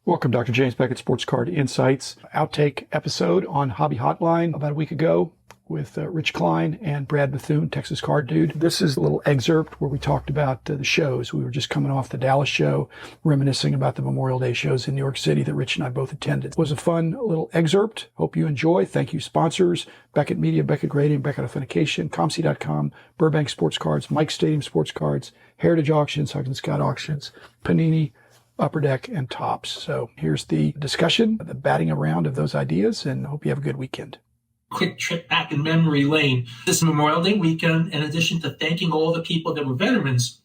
Welcome, Dr. James Beckett, Sports Card Insights. Outtake episode on Hobby Hotline about a week ago with Rich Klein and Brad Bethune, Texas Card Dude. This is a little excerpt where we talked about the shows. We were just coming off the Dallas show, reminiscing about the Memorial Day shows in New York City that Rich and I both attended. It was a fun little excerpt. Hope you enjoy. Thank you, sponsors, Beckett Media, Beckett Grading, Beckett Authentication, ComC.com, Burbank Sports Cards, Mike Stadium Sports Cards, Heritage Auctions, Huggins Scott Auctions, Panini, Upper Deck, and Tops. So here's the discussion, the batting around of those ideas, and hope you have a good weekend. Quick trip back in memory lane. This Memorial Day weekend, in addition to thanking all the people that were veterans,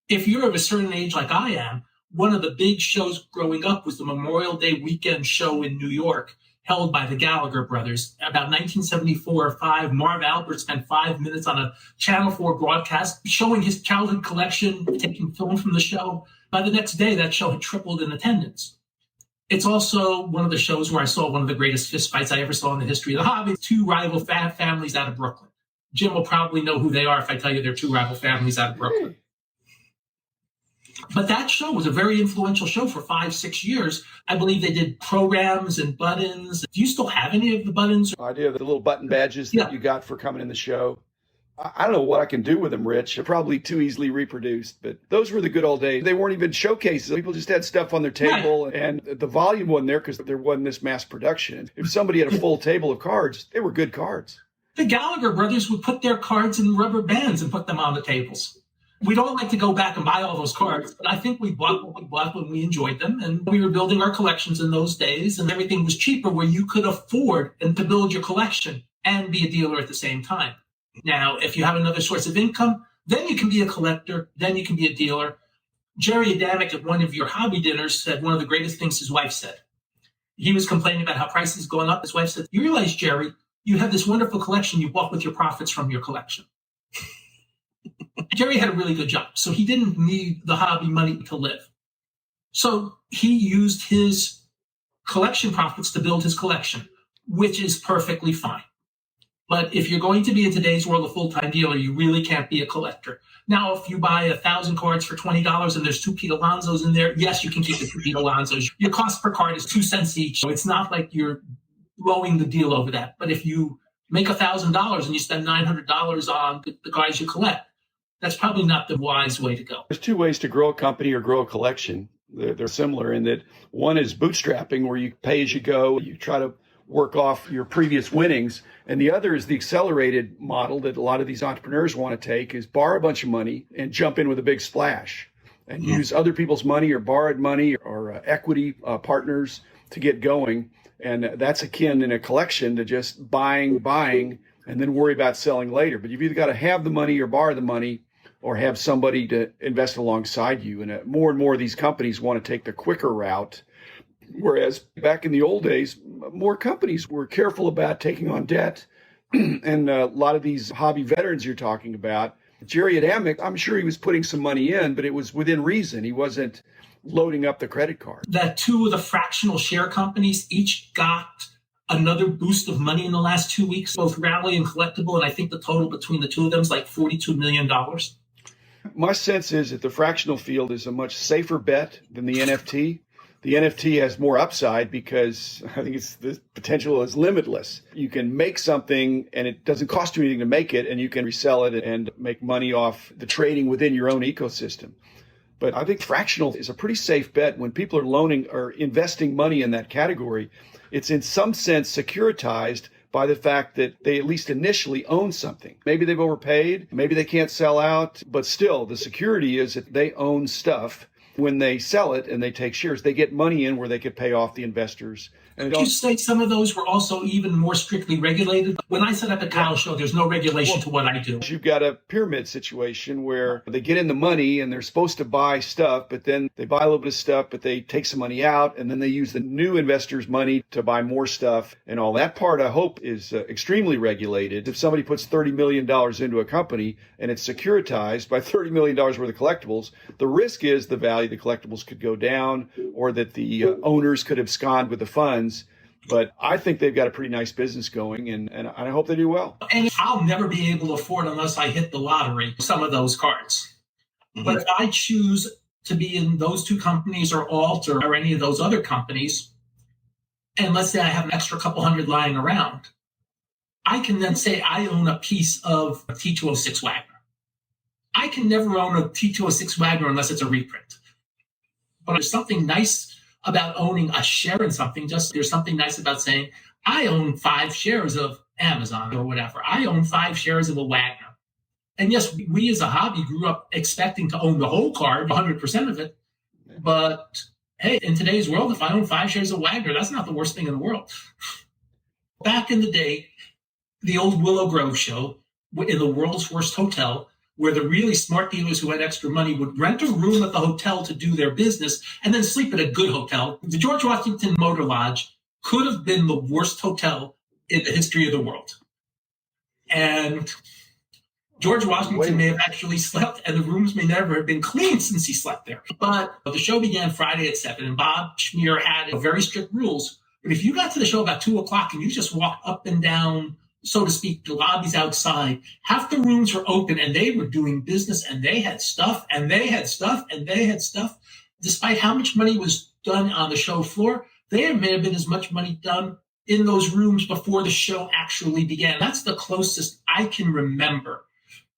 if you're of a certain age like I am, one of the big shows growing up was the Memorial Day weekend show in New York, held by the Gallagher brothers. About 1974 or 5, Marv Albert spent 5 minutes on a Channel 4 broadcast showing his childhood collection, taking film from the show. By the next day, that show had tripled in attendance. It's also one of the shows where I saw one of the greatest fistfights I ever saw in the history of the hobby. Two rival families out of Brooklyn. Jim will probably know who they are if I tell you they're two rival families out of Brooklyn. But that show was a very influential show for 5-6 years. I believe they did programs and buttons. Do you still have any of the buttons? I do. The little button badges that you got for coming in the show. I don't know what I can do with them, Rich. They're probably too easily reproduced, but those were the good old days. They weren't even showcases. People just had stuff on their table, and the volume wasn't there because there wasn't this mass production. If somebody had a full table of cards, they were good cards. The Gallagher brothers would put their cards in rubber bands and put them on the tables. We'd all like to go back and buy all those cards, but I think we bought what we bought when we enjoyed them, and we were building our collections in those days, and everything was cheaper where you could afford and to build your collection and be a dealer at the same time. Now, if you have another source of income, then you can be a collector, then you can be a dealer. Jerry Adamick at one of your hobby dinners said one of the greatest things his wife said. He was complaining about how prices going up. His wife said, "You realize, Jerry, you have this wonderful collection you bought with your profits from your collection." Jerry had a really good job, so he didn't need the hobby money to live. So he used his collection profits to build his collection, which is perfectly fine. But if you're going to be in today's world a full-time dealer, you really can't be a collector. Now, if you buy 1,000 cards for $20 and there's 2 Pete Alonsos in there, yes, you can keep the 2 Pete Alonsos. Your cost per card is 2 cents each. So it's not like you're blowing the deal over that. But if you make $1,000 and you spend $900 on the cards you collect, that's probably not the wise way to go. There's two ways to grow a company or grow a collection. They're similar in that one is bootstrapping, where you pay as you go. You try to work off your previous winnings. And the other is the accelerated model that a lot of these entrepreneurs want to take, is borrow a bunch of money and jump in with a big splash and use other people's money or borrowed money or equity partners to get going. And that's akin in a collection to just buying, and then worry about selling later. But you've either got to have the money or borrow the money or have somebody to invest alongside you. And more and more of these companies want to take the quicker route. Whereas back in the old days, more companies were careful about taking on debt. And a lot of these hobby veterans you're talking about, Jerry Adamick, I'm sure he was putting some money in, but it was within reason. He wasn't loading up the credit card. That two of the fractional share companies each got another boost of money in the last 2 weeks, both Rally and Collectible. And I think the total between the two of them is like $42 million. My sense is that the fractional field is a much safer bet than the NFT. The NFT has more upside because I think the potential is limitless. You can make something and it doesn't cost you anything to make it, and you can resell it and make money off the trading within your own ecosystem. But I think fractional is a pretty safe bet. When people are loaning or investing money in that category, it's in some sense securitized by the fact that they at least initially own something. Maybe they've overpaid, maybe they can't sell out, but still the security is that they own stuff. When they sell it and they take shares, they get money in where they could pay off the investors. And Did you say some of those were also even more strictly regulated? When I set up a Kyle show, there's no regulation to what I do. You've got a pyramid situation where they get in the money and they're supposed to buy stuff, but then they buy a little bit of stuff, but they take some money out, and then they use the new investors' money to buy more stuff. And all that part, I hope, is extremely regulated. If somebody puts $30 million into a company and it's securitized by $30 million worth of collectibles, the risk is the value of the collectibles could go down, or that the owners could abscond with the funds. But I think they've got a pretty nice business going, and I hope they do well. And I'll never be able to afford, unless I hit the lottery, some of those cards. Mm-hmm. But if I choose to be in those two companies or Alt or any of those other companies, and let's say I have an extra couple hundred lying around, I can then say I own a piece of a T206 Wagner. I can never own a T206 Wagner unless it's a reprint. But there's something nice about owning a share in something. Just there's something nice about saying, I own 5 shares of Amazon or whatever. I own 5 shares of a Wagner. And yes, we as a hobby grew up expecting to own the whole card, 100% of it. But hey, in today's world, if I own 5 shares of Wagner, that's not the worst thing in the world. Back in the day, the old Willow Grove show in the world's worst hotel, where the really smart dealers who had extra money would rent a room at the hotel to do their business and then sleep at a good hotel. The George Washington Motor Lodge could have been the worst hotel in the history of the world. And George Washington may have actually slept, and the rooms may never have been clean since he slept there. But the show began Friday at 7, and Bob Schmier had very strict rules. But if you got to the show about 2 o'clock and you just walked up and down, so to speak, the lobbies outside, half the rooms were open and they were doing business, and they had stuff, and they had stuff, and they had stuff. Despite how much money was done on the show floor, there may have been as much money done in those rooms before the show actually began. That's the closest I can remember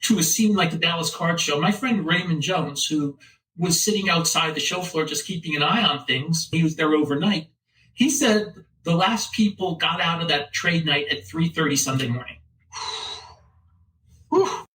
to a scene like the Dallas Card Show. My friend Raymond Jones, who was sitting outside the show floor just keeping an eye on things, he was there overnight. He said the last people got out of that trade night at 3:30 Sunday morning. Whew.